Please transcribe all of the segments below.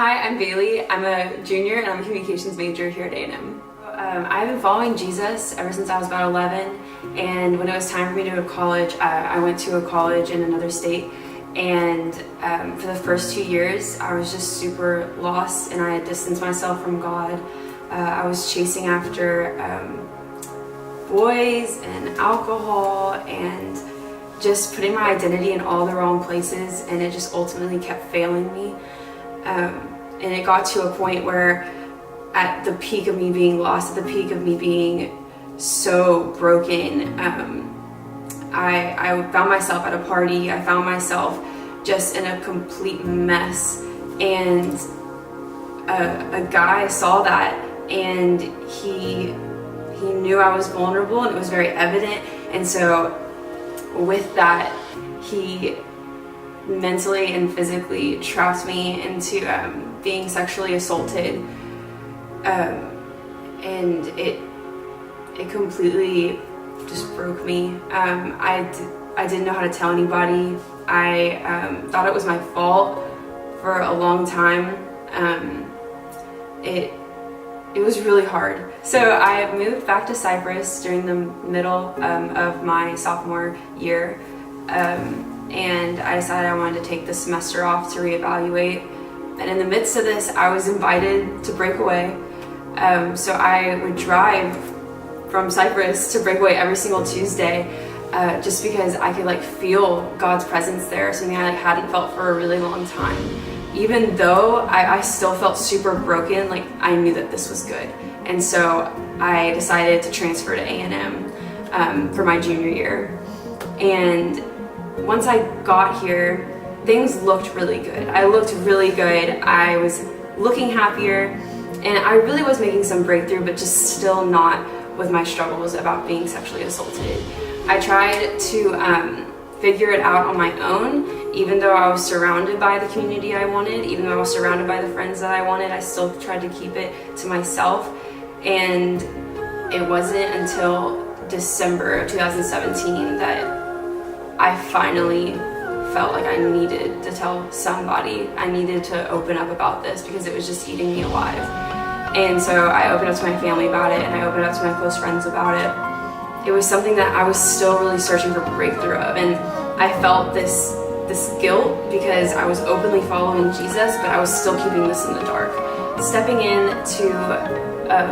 Hi, I'm Baylie. I'm a junior and I'm a communications major here at A&M. I've been following Jesus ever since I was about 11, and when it was time for me to go to college, I went to a college in another state, and for the first 2 years I was just super lost and I had distanced myself from God. I was chasing after boys and alcohol and just putting my identity in all the wrong places, and it just ultimately kept failing me. And it got to a point where at the peak of me being lost, at the peak of me being so broken, I found myself at a party. I found myself just in a complete mess, and a guy saw that, and he knew I was vulnerable, and it was very evident. And so with that, he mentally and physically trapped me into being sexually assaulted, and it completely just broke me. I didn't know how to tell anybody. I thought it was my fault for a long time. It was really hard. So I moved back to Cyprus during the middle of my sophomore year, and I decided I wanted to take the semester off to reevaluate. And in the midst of this, I was invited to Breakaway. So I would drive from Cyprus to Breakaway every single Tuesday, just because I could feel God's presence there, something I hadn't felt for a really long time. Even though I still felt super broken, I knew that this was good. And so I decided to transfer to A&M for my junior year. And once I got here, things looked really good. I looked really good. I was looking happier, and I really was making some breakthrough, but just still not with my struggles about being sexually assaulted. I tried to figure it out on my own. Even though I was surrounded by the community I wanted, even though I was surrounded by the friends that I wanted, I still tried to keep it to myself. And it wasn't until December of 2017 that I finally felt like I needed to tell somebody. I needed to open up about this because it was just eating me alive. And so I opened up to my family about it, and I opened up to my close friends about it. It was something that I was still really searching for breakthrough of, and I felt this guilt because I was openly following Jesus, but I was still keeping this in the dark. Stepping into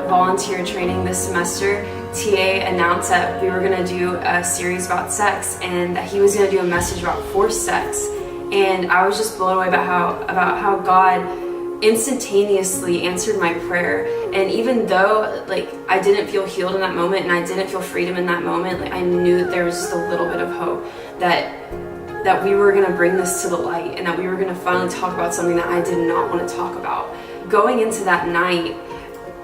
volunteer training this semester, TA announced that we were going to do a series about sex, and that he was going to do a message about forced sex. And I was just blown away about how God instantaneously answered my prayer. And even though I didn't feel healed in that moment, and I didn't feel freedom in that moment, I knew that there was just a little bit of hope that we were going to bring this to the light, and that we were going to finally talk about something that I did not want to talk about. Going into that night,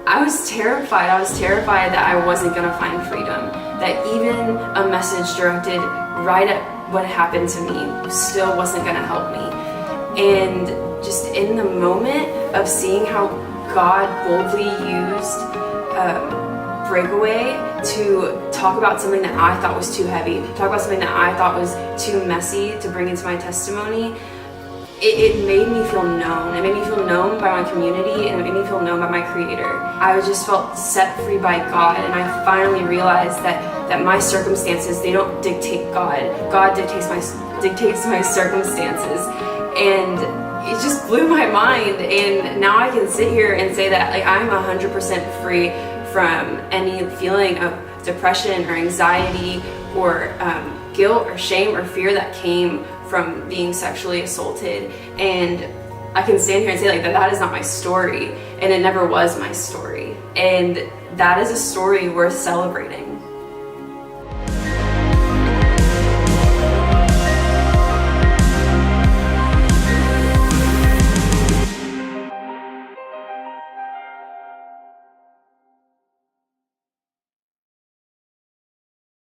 I was terrified. I was terrified that I wasn't going to find freedom, that even a message directed right at what happened to me still wasn't going to help me. And just in the moment of seeing how God boldly used Breakaway to talk about something that I thought was too heavy, talk about something that I thought was too messy to bring into my testimony, it made me feel known. It made me feel known by my community, and it made me feel known by my Creator. I just felt set free by God, and I finally realized that my circumstances, they don't dictate God. God dictates my circumstances. And it just blew my mind, and now I can sit here and say that I'm 100% free from any feeling of depression or anxiety or guilt or shame or fear that came from being sexually assaulted. And I can stand here and say that is not my story, and it never was my story, and that is a story worth celebrating.